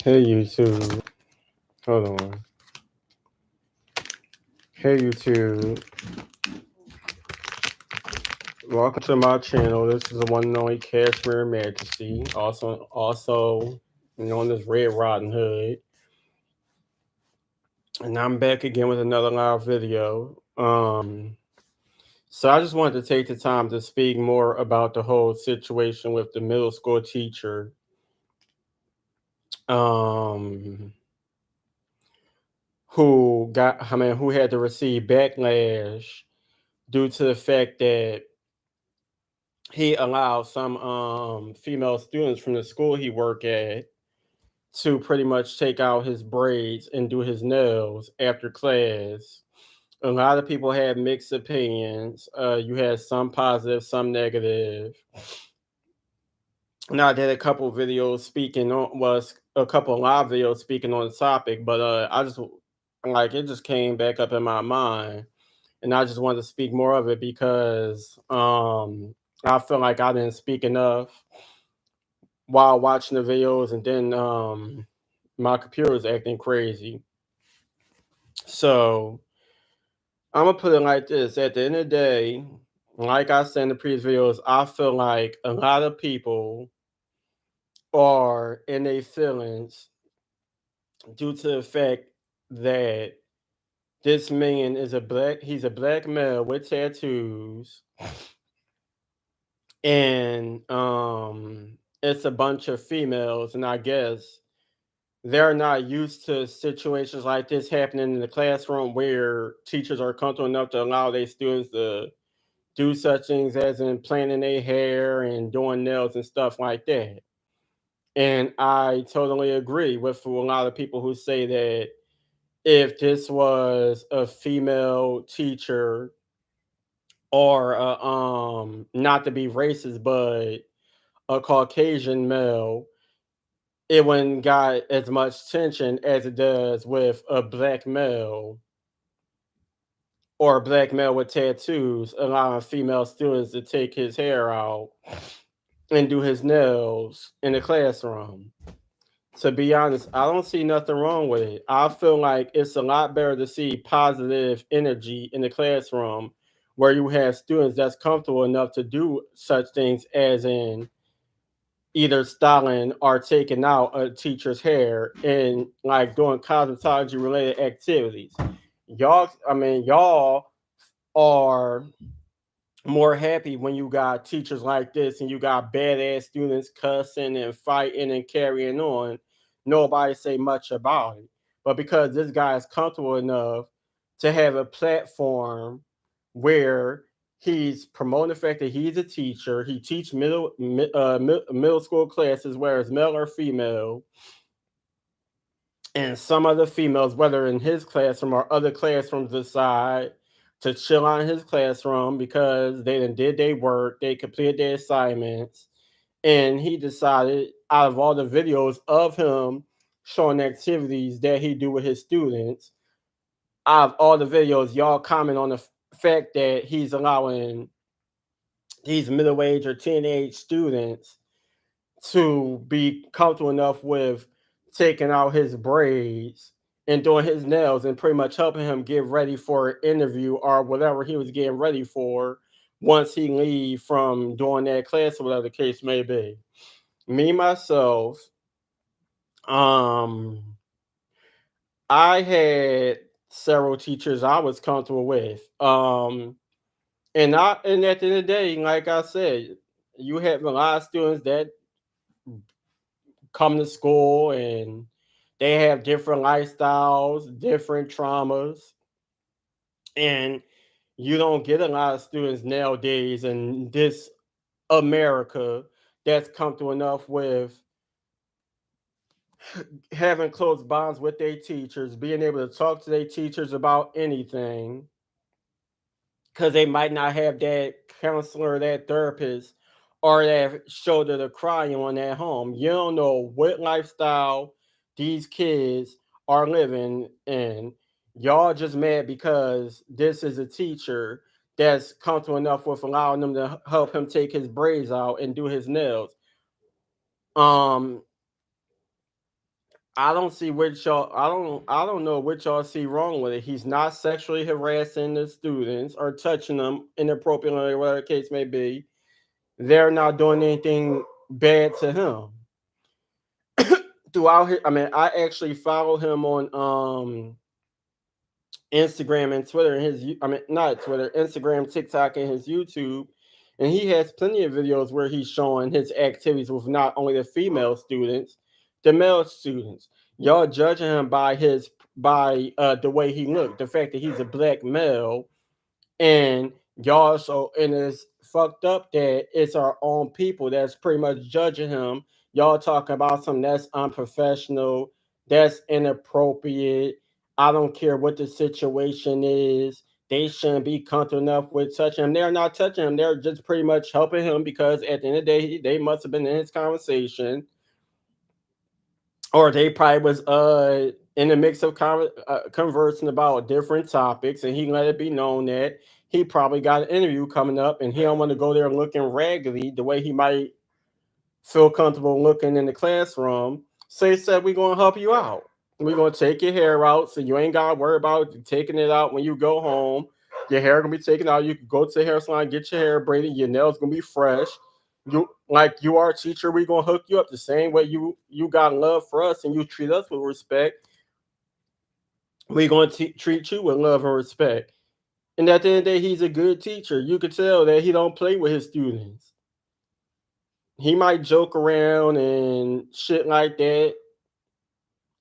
Hey YouTube, hold on. Hey YouTube, welcome to my channel. This is the one and only Cashmere Majesty, also known as Red Riding Hood, and I'm back again with another live video. So I just wanted to take the time to speak more about the whole situation with the middle school teacher, um, who had to receive backlash due to the fact that he allowed some female students from the school he worked at to pretty much take out his braids and do his nails after class. A lot of people had mixed opinions. You had some positive, some negative. Now I did a couple videos speaking on was a couple live videos speaking on the topic, but I just like it just came back up in my mind, and I just wanted to speak more of it because I feel like I didn't speak enough while watching the videos, and then my computer was acting crazy. So I'm gonna put it like this: at the end of the day, like I said in the previous videos, I feel like a lot of people are in their feelings due to the fact that this man is he's a black male with tattoos, and it's a bunch of females, and I guess they're not used to situations like this happening in the classroom where teachers are comfortable enough to allow their students to do such things as in planting their hair and doing nails and stuff like that. And I totally agree with a lot of people who say that if this was a female teacher or not to be racist, but a Caucasian male, it wouldn't got as much tension as it does with a black male or a black male with tattoos, allowing female students to take his hair out and do his nails in the classroom. To be honest, I don't see nothing wrong with it. I feel like it's a lot better to see positive energy in the classroom where you have students that's comfortable enough to do such things as in either styling or taking out a teacher's hair and like doing cosmetology related activities. Y'all are more happy when you got teachers like this and you got badass students cussing and fighting and carrying on. Nobody say much about it. But because this guy is comfortable enough to have a platform where he's promoting the fact that he's a teacher, he teach middle school classes, whether it's male or female, and some other females, whether in his classroom or other classrooms, decide to chill out in his classroom because they did their work, they completed their assignments, and he decided out of all the videos of him showing activities that he do with his students, out of all the videos, y'all comment on the fact that he's allowing these middle-aged or teenage students to be comfortable enough with taking out his braids and doing his nails and pretty much helping him get ready for an interview or whatever he was getting ready for once he leave from doing that class or whatever the case may be. Me myself, um, I had several teachers I was comfortable with. And at the end of the day, like I said, you have a lot of students that come to school and they have different lifestyles, different traumas, and you don't get a lot of students nowadays in this America that's comfortable enough with having close bonds with their teachers, being able to talk to their teachers about anything, because they might not have that counselor, that therapist, or that shoulder to cry on at home. You don't know what lifestyle these kids are living in. Y'all just mad because this is a teacher that's comfortable enough with allowing them to help him take his braids out and do his nails. Um, I don't see what y'all. I don't know what y'all see wrong with it. He's not sexually harassing the students or touching them inappropriately, whatever the case may be. They're not doing anything bad to him. Throughout his, I mean, I actually follow him on Instagram and Twitter and I mean not Twitter, Instagram, TikTok, and his YouTube. And he has plenty of videos where he's showing his activities with not only the female students, the male students. Y'all judging him by the way he looked, the fact that he's a black male, and y'all so and it's fucked up that it's our own people that's pretty much judging him. Y'all talking about something that's unprofessional, that's inappropriate. I don't care what the situation is. They shouldn't be comfortable enough with touching him. They're not touching him. They're just pretty much helping him because at the end of the day, they must have been in his conversation, or they probably was in the mix of conversing about different topics, and he let it be known that he probably got an interview coming up, and he don't want to go there looking raggedy the way he might feel comfortable looking in the classroom. So he said, "We're gonna help you out. We're gonna take your hair out, so you ain't gotta worry about taking it out when you go home. Your hair gonna be taken out. You can go to the hair salon, get your hair braided. Your nails gonna be fresh. You like you are a teacher. We gonna hook you up the same way you got love for us and you treat us with respect. We gonna treat you with love and respect." And at the end of the day, he's a good teacher. You could tell that he don't play with his students. He might joke around and shit like that.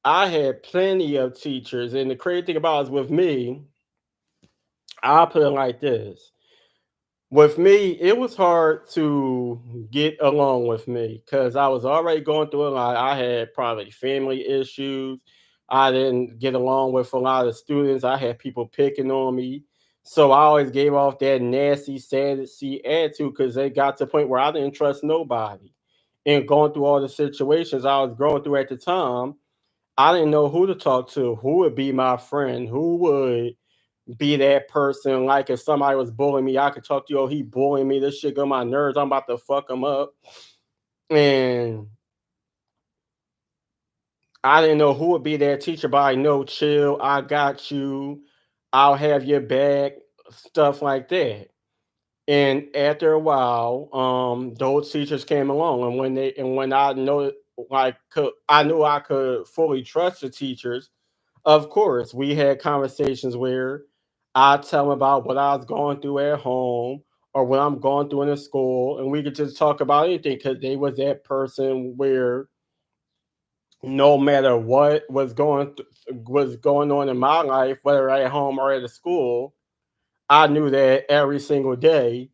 I had plenty of teachers, and the crazy thing about it is with me, I'll put it like this. With me, it was hard to get along with me because I was already going through a lot. I had probably family issues. I didn't get along with a lot of students. I had people picking on me. So I always gave off that nasty, sassy attitude because they got to the point where I didn't trust nobody. And going through all the situations I was going through at the time, I didn't know who to talk to, who would be my friend, who would be that person. Like if somebody was bullying me, I could talk to you. Oh, he bullying me. This shit got my nerves. I'm about to fuck him up. And I didn't know who would be that teacher, but I know, chill. I got you. I'll have your back. Stuff like that. And after a while, those teachers came along, and when I know I knew I could fully trust the teachers. Of course, we had conversations where I tell them about what I was going through at home or what I'm going through in the school, and we could just talk about anything because they was that person where no matter what was going on in my life, whether at home or at the school, I knew that every single day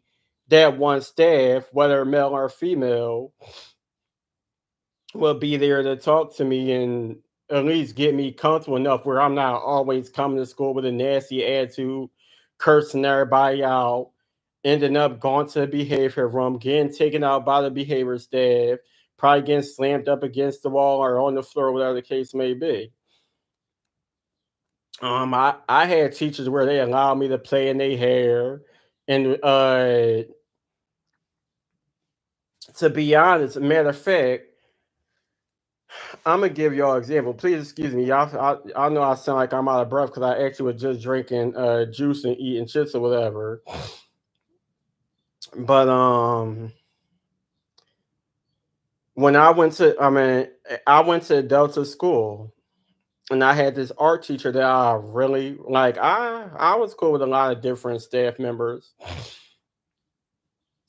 that one staff, whether male or female, will be there to talk to me and at least get me comfortable enough where I'm not always coming to school with a nasty attitude, cursing everybody out, ending up going to the behavior room, getting taken out by the behavior staff, probably getting slammed up against the wall or on the floor, whatever the case may be. I had teachers where they allowed me to play in their hair, and to be honest, matter of fact, I'm gonna give y'all an example. Please excuse me, y'all. I know I sound like I'm out of breath because I actually was just drinking juice and eating chips or whatever. But when I went to Delta school, and I had this art teacher that I really like. I was cool with a lot of different staff members,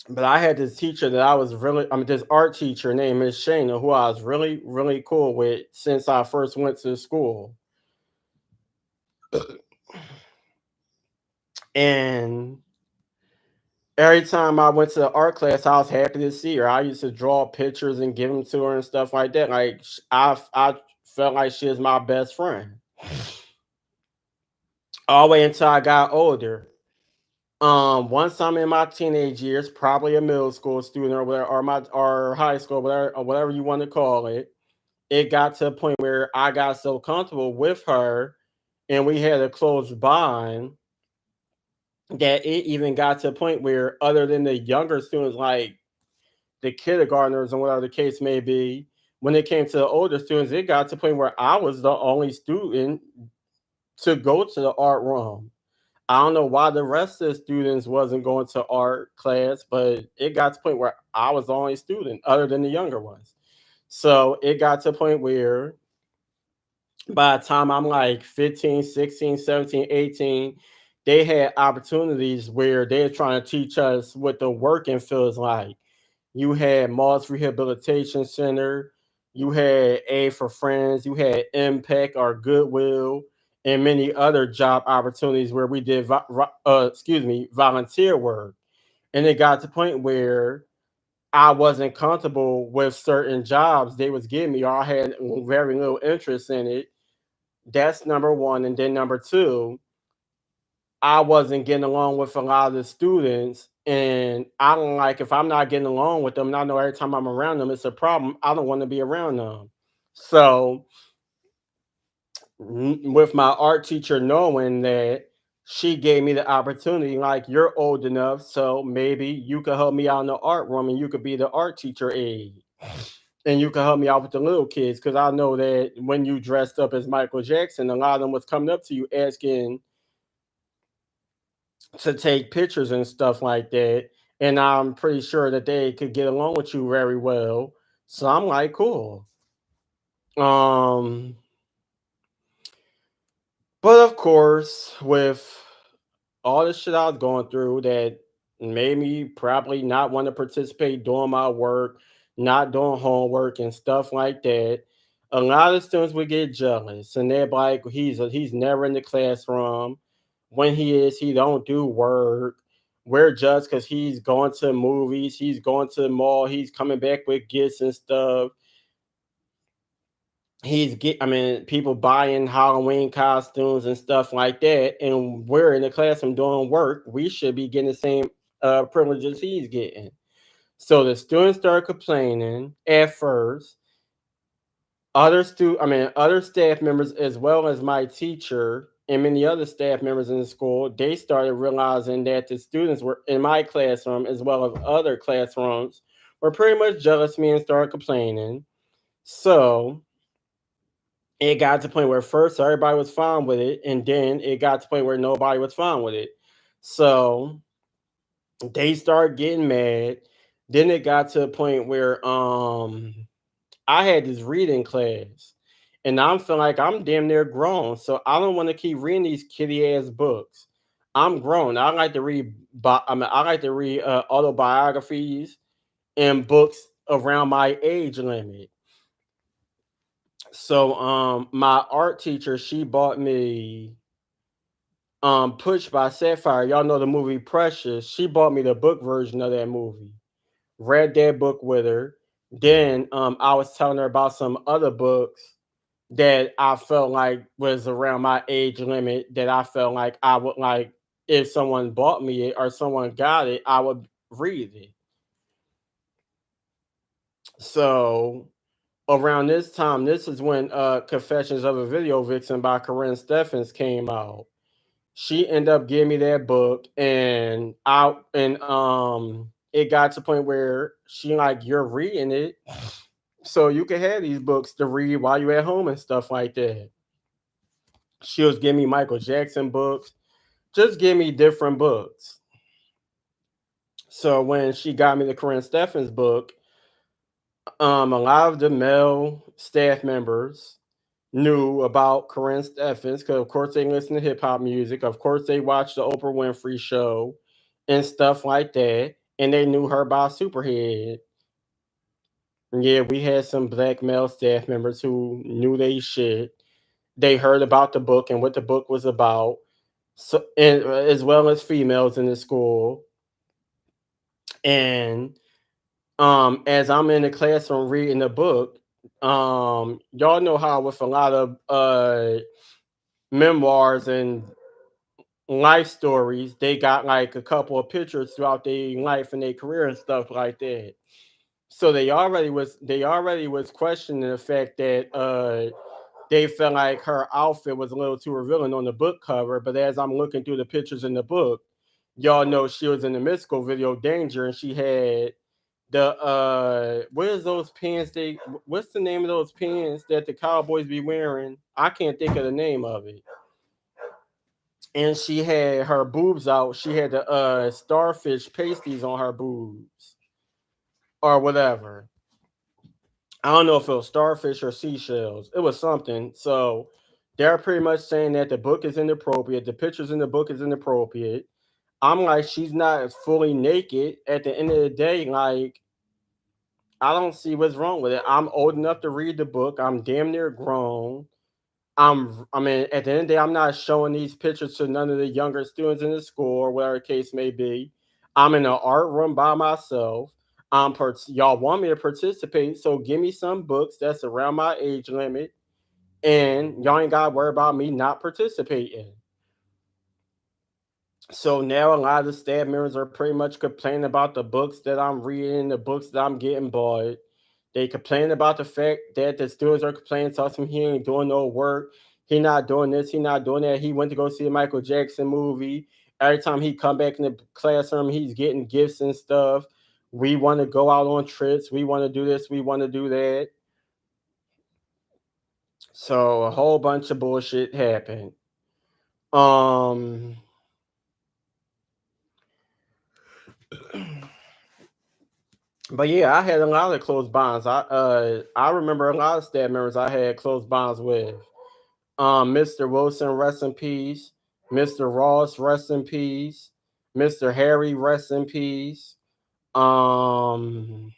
but I had this teacher that I was really, this art teacher named Miss Shana, who I was really cool with since I first went to school. And every time I went to the art class, I was happy to see her. I used to draw pictures and give them to her and stuff like that. Like I felt like she was my best friend. All the way until I got older. Once I'm in my teenage years, probably a middle school student or whatever, or high school, whatever, or whatever you want to call it. It got to a point where I got so comfortable with her, and we had a close bond that it even got to a point where, other than the younger students, like the kindergartners and whatever the case may be, when it came to the older students, it got to the point where I was the only student to go to the art room. I don't know why the rest of the students wasn't going to art class, but it got to the point where I was the only student other than the younger ones. So it got to the point where by the time I'm like 15, 16, 17, 18, they had opportunities where they're trying to teach us what the working feels like. You had Moss Rehabilitation Center, you had A for Friends, you had Impact or Goodwill, and many other job opportunities where we did volunteer work. And it got to the point where I wasn't comfortable with certain jobs they was giving me, or I had very little interest in it. That's number one. And then number two, I wasn't getting along with a lot of the students. And I don't like if I'm not getting along with them, and I know every time I'm around them, it's a problem. I don't want to be around them. So, with my art teacher knowing that, she gave me the opportunity, like, you're old enough, so maybe you could help me out in the art room and you could be the art teacher aide. And you can help me out with the little kids because I know that when you dressed up as Michael Jackson, a lot of them was coming up to you asking to take pictures and stuff like that. And I'm pretty sure that they could get along with you very well. So I'm like, cool. Um, but of course, with all the shit I was going through that made me probably not want to participate doing my work, not doing homework and stuff like that. A lot of students would get jealous and they're like, he's never in the classroom. When he is, he don't do work. We're judged because he's going to movies, he's going to the mall, he's coming back with gifts and stuff. I mean, people buying Halloween costumes and stuff like that, and we're in the classroom doing work. We should be getting the same privileges he's getting. So the students started complaining at first. Other staff members, as well as my teacher and many other staff members in the school, they started realizing that the students were in my classroom, as well as other classrooms, were pretty much jealous of me and started complaining. So it got to the point where first everybody was fine with it, and then it got to the point where nobody was fine with it. So they started getting mad. Then it got to a point where I had this reading class, and I'm feeling like I'm damn near grown, so I don't want to keep reading these kitty ass books. I'm grown. I like to read. I like to read autobiographies and books around my age limit. So my art teacher, she bought me Push by Sapphire. Y'all know the movie Precious. She bought me the book version of that movie. Read that book with her. Then I was telling her about some other books that I felt like was around my age limit, that I felt like I would like, if someone bought me it or someone got it, I would read it. So around this time, this is when Confessions of a Video Vixen by Corinne Steffens came out. She ended up giving me that book, and it got to the point where she like, you're reading it, so you can have these books to read while you're at home and stuff like that. She was giving me Michael Jackson books, just give me different books. So when she got me the Corinne Steffens book, a lot of the male staff members knew about Corinne Steffens because, of course, they listen to hip hop music. Of course, they watched the Oprah Winfrey show and stuff like that. And they knew her by Superhead. Yeah, we had some black male staff members who knew they shit. They heard about the book and what the book was about. So, and as well as females in the school. And as I'm in the classroom reading the book, y'all know how with a lot of memoirs and life stories, they got like a couple of pictures throughout their life and their career and stuff like that. So they already was questioning the fact that they felt like her outfit was a little too revealing on the book cover. But as I'm looking through the pictures in the book, y'all know she was in the mystical video Danger, and she had What is those pants what's the name of those pants that the Cowboys be wearing? I can't think of the name of it. And she had her boobs out. She had the starfish pasties on her boobs or whatever. I don't know if it was starfish or seashells. It was something. So they're pretty much saying that the book is inappropriate. The pictures in the book is inappropriate. I'm like, she's not fully naked. At the end of the day, like, I don't see what's wrong with it. I'm old enough to read the book. I'm damn near grown. I mean, at the end of the day, I'm not showing these pictures to none of the younger students in the school or whatever the case may be. I'm in an art room by myself. Y'all want me to participate, so give me some books that's around my age limit, and y'all ain't gotta worry about me not participating. So now a lot of the staff members are pretty much complaining about the books that I'm reading, the books that I'm getting bought. They complain about the fact that the students are complaining, telling him he ain't doing no work. He not doing this, he not doing that. He went to go see a Michael Jackson movie. Every time he come back in the classroom, he's getting gifts and stuff. We want to go out on trips. We want to do this. We want to do that. So a whole bunch of bullshit happened. Um, but yeah, I had a lot of close bonds. I remember a lot of staff members I had close bonds with. Mr. Wilson, rest in peace. Mr. Ross, rest in peace. Mr. Harry, rest in peace. Um,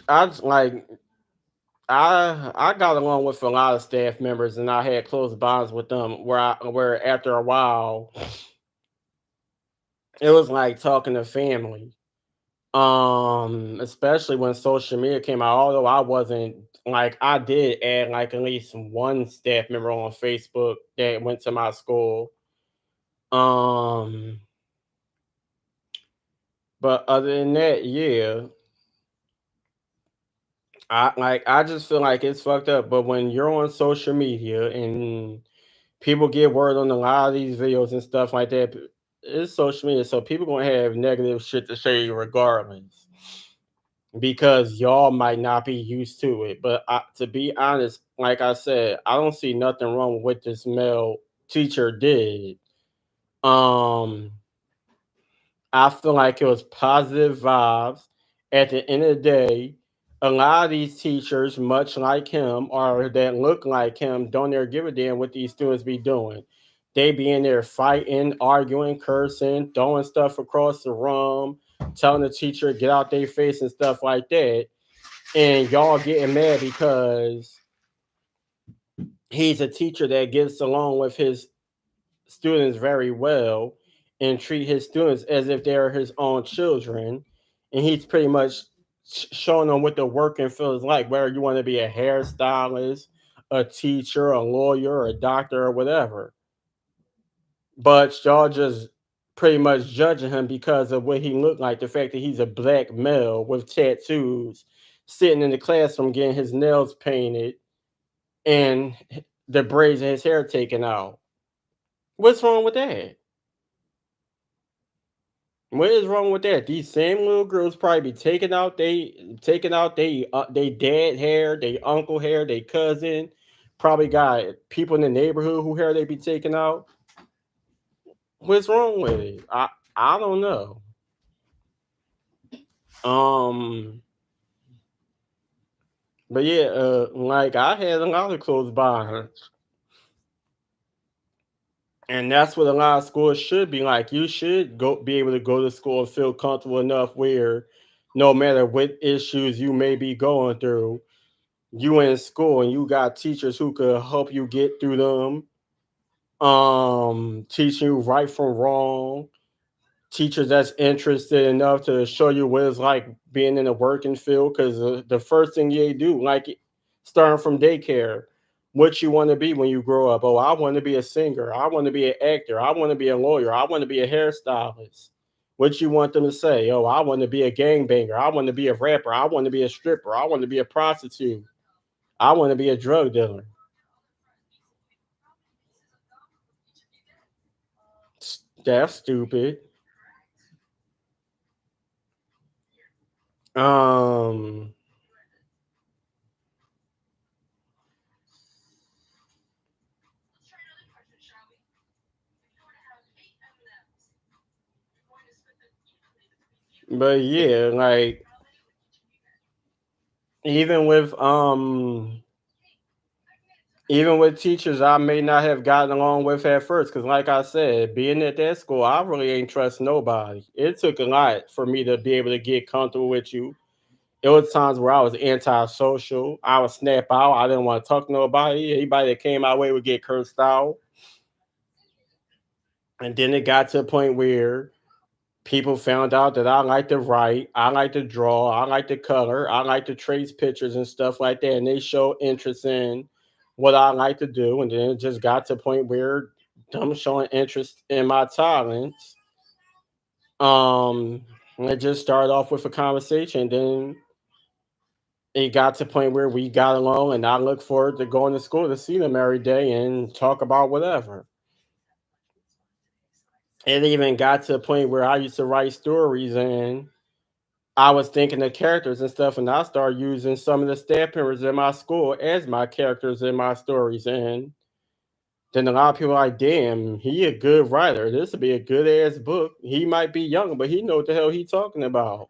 I just, like I got along with a lot of staff members, and I had close bonds with them. Where after a while, it was like talking to family. Especially when social media came out. Although I wasn't like I did add like at least one staff member on Facebook that went to my school. Um, but other than that, yeah, I just feel like it's fucked up. But when you're on social media and people get word on a lot of these videos and stuff like that, it's social media, so people gonna have negative shit to say regardless because y'all might not be used to it. But to be honest, like I said, I don't see nothing wrong with what this male teacher did. Um, I feel like it was positive vibes. At the end of the day, a lot of these teachers, much like him or that look like him, don't ever give a damn what these students be doing. They be in there fighting, arguing, cursing, throwing stuff across the room, telling the teacher get out their face and stuff like that. And y'all getting mad because he's a teacher that gets along with his students very well and treat his students as if they're his own children. And he's pretty much showing them what the working field is like, whether you want to be a hairstylist, a teacher, a lawyer, a doctor, or whatever. But y'all just pretty much judging him because of what he looked like, the fact that he's a black male with tattoos, sitting in the classroom getting his nails painted and the braids in his hair taken out. What's wrong with that? What is wrong with that? These same little girls probably be taking out they dad hair, they uncle hair, they cousin. Probably got people in the neighborhood who hair they be taking out. What's wrong with it? I don't know. Um, but yeah, like I had a lot of close by, and that's what a lot of schools should be like. You should go be able to go to school and feel comfortable enough where no matter what issues you may be going through, you in school and you got teachers who could help you get through them, teaching you right from wrong, teachers that's interested enough to show you what it's like being in a working field. Because the first thing they do, like starting from daycare, what you want to be when you grow up. Oh, I want to be a singer, I want to be an actor, I want to be a lawyer, I want to be a hairstylist. What you want them to say? Oh, I want to be a gangbanger, I want to be a rapper, I want to be a stripper, I want to be a prostitute, I want to be a drug dealer. That's stupid. Um, but yeah, like even with um even with teachers I may not have gotten along with at first, because like I said, being at that school, I really ain't trust nobody. It took a lot for me to be able to get comfortable with you. It was times where I was antisocial. I would snap out. I didn't want to talk to nobody. Anybody that came my way would get cursed out. And then it got to a point where people found out that I like to write, I like to draw, I like to color, I like to trace pictures and stuff like that. And they show interest in what I like to do. And then it just got to a point where them showing interest in my talents. Um, it just started off with a conversation. Then it got to a point where we got along, and I look forward to going to school to see them every day and talk about whatever. It even got to a point where I used to write stories, and I was thinking of characters and stuff, and I started using some of the staff members in my school as my characters in my stories. And then a lot of people are like, damn, he a good writer. This would be a good ass book. He might be young, but he know what the hell he talking about.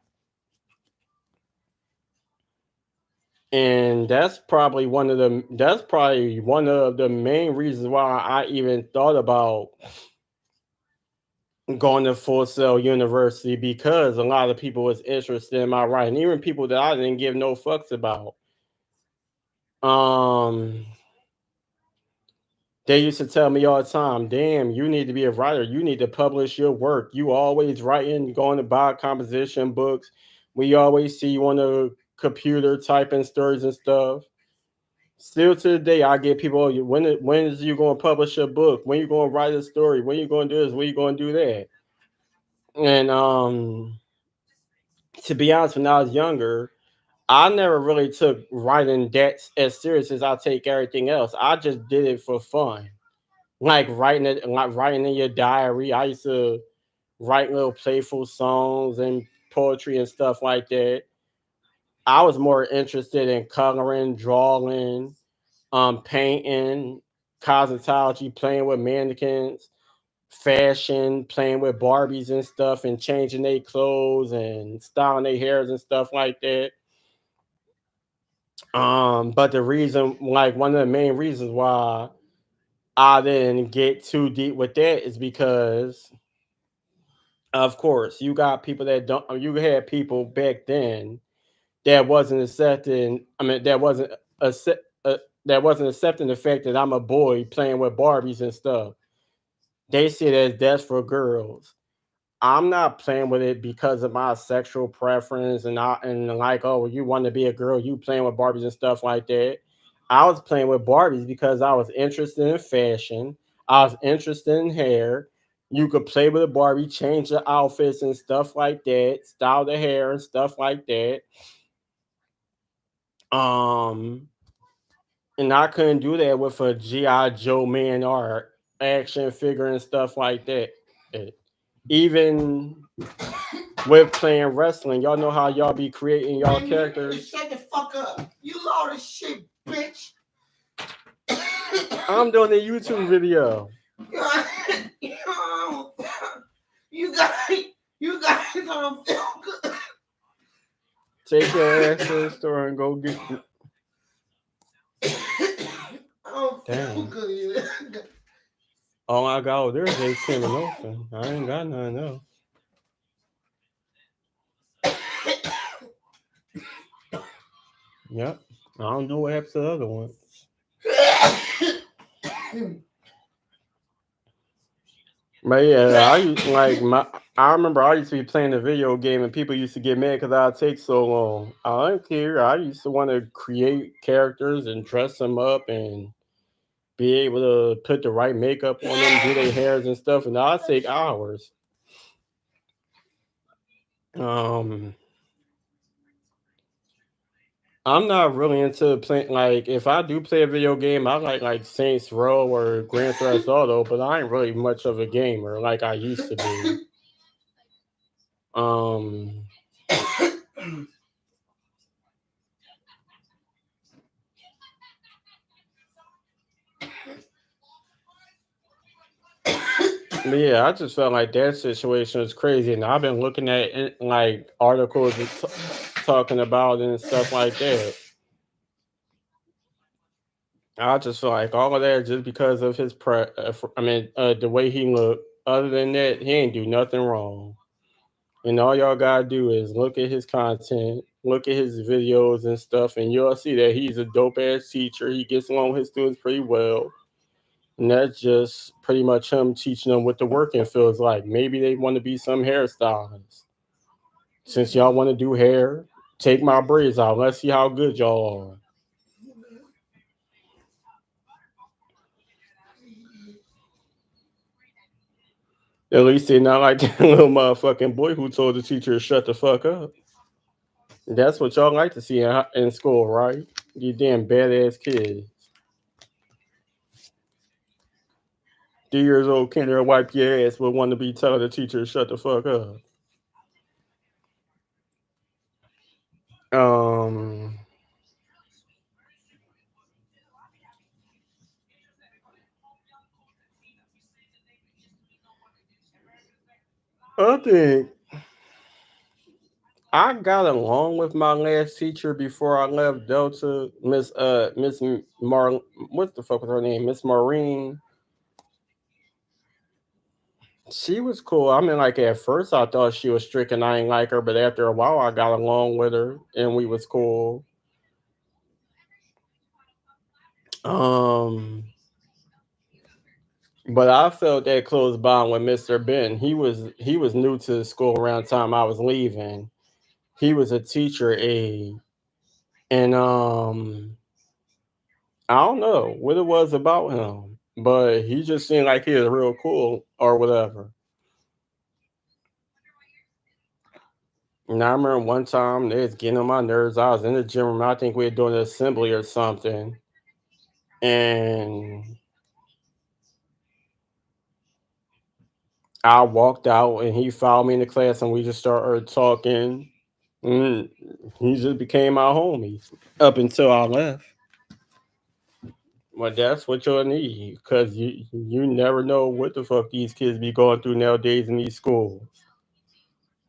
And that's probably one of the main reasons why I even thought about going to Full Sail University, because a lot of people was interested in my writing, even people that I didn't give no fucks about. Um, they used to tell me all the time, "Damn, you need to be a writer. You need to publish your work. You always writing, going to buy composition books. We always see you on the computer typing stories and stuff." Still to the day, I get people, "Oh, when is you going to publish a book? When you going to write a story? When you going to do this? When you going to do that?" And to be honest, when I was younger, I never really took writing that as serious as I take everything else. I just did it for fun, like writing in your diary. I used to write little playful songs and poetry and stuff like that. I was more interested in coloring, drawing, painting, cosmetology, playing with mannequins, fashion, playing with Barbies and stuff, and changing their clothes and styling their hairs and stuff like that. But the reason, like one of the main reasons why I didn't get too deep with that is because, of course, you got people that don't. You had people back then that wasn't accepting. I mean, accept, that wasn't accepting the fact that I'm a boy playing with Barbies and stuff. They see it as that's for girls. I'm not playing with it because of my sexual preference, and like, oh, you want to be a girl, you playing with Barbies and stuff like that. I was playing with Barbies because I was interested in fashion. I was interested in hair. You could play with a Barbie, change the outfits and stuff like that, style the hair and stuff like that. Um, and I couldn't do that with a GI Joe man or action figure and stuff like that. Even with playing wrestling, y'all know how y'all be creating y'all characters. Shut the fuck up. You loud as shit, bitch. I'm doing a YouTube video. You guys, you guys don't feel good. Take your ass to the store and go get. I don't feel Damn. good. Oh my god, there's acetaminophen. I ain't got none else. Yep. I don't know what happened to the other one. But yeah, I remember I used to be playing a video game and people used to get mad because I take so long. I don't care. I used to want to create characters and dress them up and be able to put the right makeup on them, do their hairs and stuff, and I'll take hours. Um, I'm not really into playing. Like, if I do play a video game, I like Saints Row or Grand Theft Auto, but I ain't really much of a gamer like I used to be. Um, Yeah, I just felt like that situation was crazy, and I've been looking at like articles and talking about it and stuff like that. I just feel like all of that just because of his the way he looked. Other than that, he ain't do nothing wrong. And all y'all gotta do is look at his content, look at his videos and stuff, and you'll see that he's a dope ass teacher. He gets along with his students pretty well. And that's just pretty much him teaching them what the working feels like. Maybe they want to be some hairstylists. Since y'all want to do hair, take my braids out. Let's see how good y'all are. At least they're not like that little motherfucking boy who told the teacher to shut the fuck up. That's what y'all like to see in school, right? You damn badass kids. 3 years old can't even wipe your ass but want to be telling the teacher to shut the fuck up. Um, I think I got along with my last teacher before I left Delta, Miss Mar what the fuck was her name? Miss Maureen. She was cool. I mean, like at first I thought she was strict and I ain't like her, but after a while I got along with her and we was cool. Um, but I felt that close bond with Mr. Ben. He was new to the school around the time I was leaving. He was a teacher aide, and I don't know what it was about him, but he just seemed like he was real cool or whatever. And I remember one time they was getting on my nerves. I was in the gym room. I think we were doing an assembly or something, and I walked out, and he followed me in the class, and we just started talking. And he just became my homie up until I left. But that's what you'll need, because you never know what the fuck these kids be going through nowadays in these schools.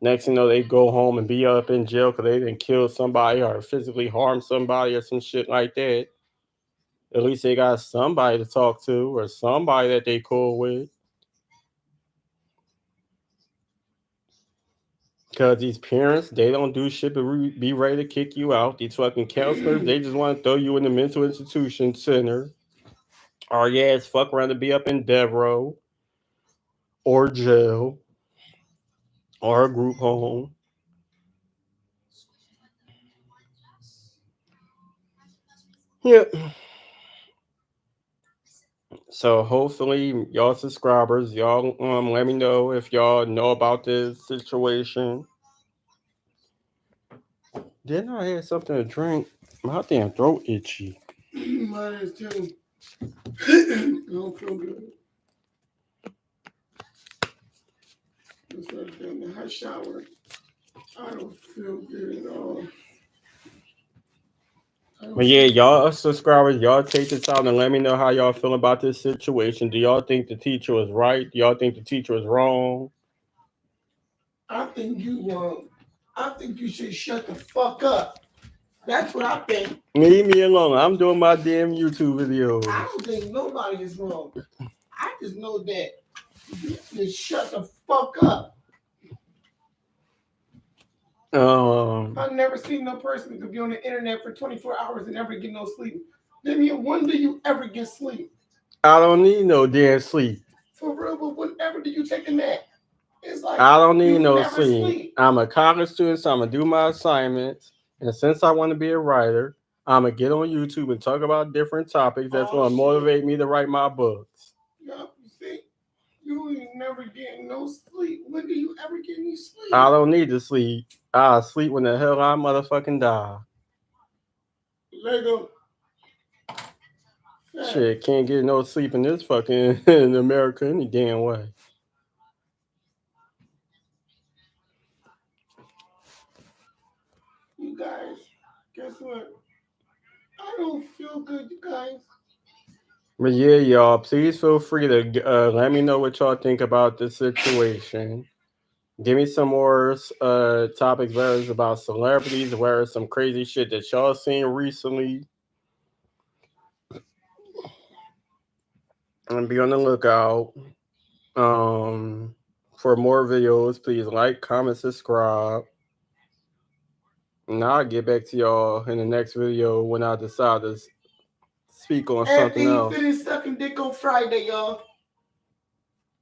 Next thing you know, they go home and be up in jail because they didn't kill somebody or physically harm somebody or some shit like that. At least they got somebody to talk to or somebody that they cool with. Because these parents, they don't do shit but be ready to kick you out. These fucking counselors, they just want to throw you in the mental institution center. Or yeah, it's fuck around to be up in Devereaux or jail or a group home. Yep. So hopefully y'all subscribers, y'all let me know if y'all know about this situation. Didn't I have something to drink? My damn throat itchy. Mine is too. I don't feel good. Just like in the hot shower. I don't feel good at all. But yeah, y'all subscribers, y'all take this out and let me know how y'all feel about this situation. Do y'all think the teacher was right? Do y'all think the teacher was wrong? I think you I think you should shut the fuck up. That's what I think. Leave me alone. I'm doing my damn YouTube videos. I don't think nobody is wrong. I just know that you just shut the fuck up. I've never seen no person who could be on the internet for 24 hours and never get no sleep. Then when do you ever get sleep? I don't need no damn sleep. For real, but whenever do you take a nap? It's like I don't need you no never sleep. I'm a college student, so I'm gonna do my assignments. And since I want to be a writer, I'm gonna get on YouTube and talk about different topics that's gonna motivate me to write my books. Yup, you see, you ain't never getting no sleep. When do you ever get any sleep? I don't need to sleep. I'll sleep when the hell I motherfucking die. Lego. Shit, can't get no sleep in this fucking in America any damn way. You guys, guess what? I don't feel good, you guys. But yeah, y'all, please feel free to let me know what y'all think about this situation. Give me some more topics, whether it's about celebrities, whether it's some crazy shit that y'all seen recently. And be on the lookout for more videos. Please like, comment, subscribe. And I'll get back to y'all in the next video when I decide to speak on something else. After you finish sucking dick on Friday, y'all.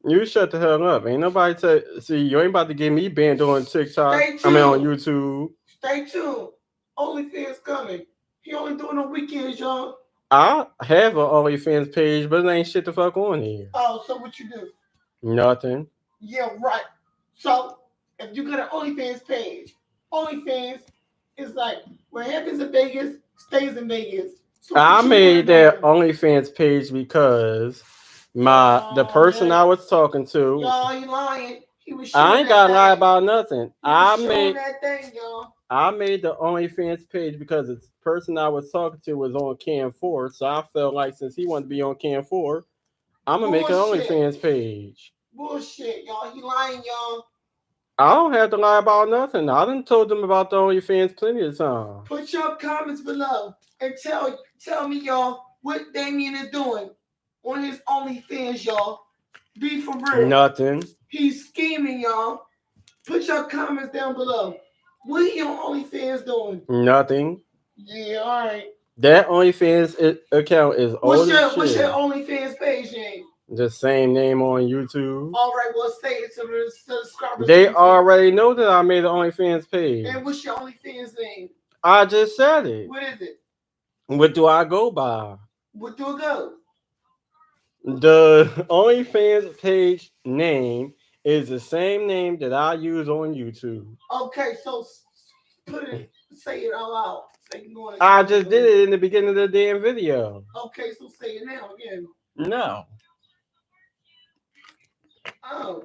You shut the hell up. Ain't nobody see you ain't about to get me banned on TikTok. I mean on YouTube. Stay tuned. OnlyFans coming. He only doing on weekends, y'all. I have an OnlyFans page, but it ain't shit the fuck on here. Oh, so what you do? Nothing. Yeah, right. So if you got an OnlyFans page, OnlyFans is like what happens in Vegas stays in Vegas. So I made that OnlyFans page because the person I was talking to. Y'all, he lying. He was I ain't gotta lie about nothing. I made that thing, y'all. I made the OnlyFans page because the person I was talking to was on Cam 4, so I felt like since he wanted to be on Cam 4, I'm gonna make an OnlyFans page. Bullshit, y'all. He lying, y'all. I don't have to lie about nothing. I done told them about the OnlyFans plenty of times. Put your comments below and tell me, y'all, what Damien is doing on his OnlyFans, y'all. Be for real. Nothing. He's scheming, y'all. Put your comments down below. What are you on OnlyFans doing? Nothing. Yeah, all right. That OnlyFans account is old as shit. What's your OnlyFans page name? The same name on YouTube. All right, well, say it to the subscribers. They already know that I made an OnlyFans page. And what's your OnlyFans name? I just said it. What is it? What do I go by? What do it go? The OnlyFans page name is the same name that I use on YouTube. Okay, so say it out loud. I just did it in the beginning of the damn video. Okay, so say it now again. No. Oh.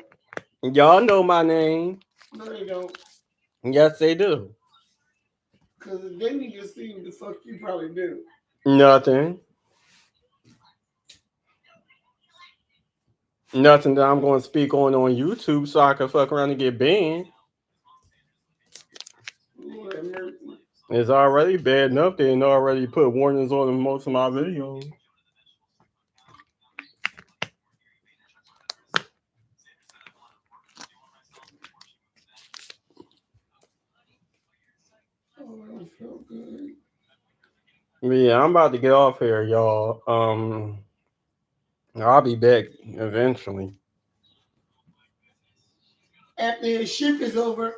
Y'all know my name. No, they don't. Yes, they do. Because they need to see what the fuck you probably do. Nothing. Nothing that I'm going to speak on YouTube so I can fuck around and get banned. It's already bad enough they already put warnings on most of my videos. Oh, I feel good. Yeah, I'm about to get off here, y'all. I'll be back eventually. After his shift is over.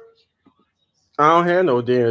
I don't have no damn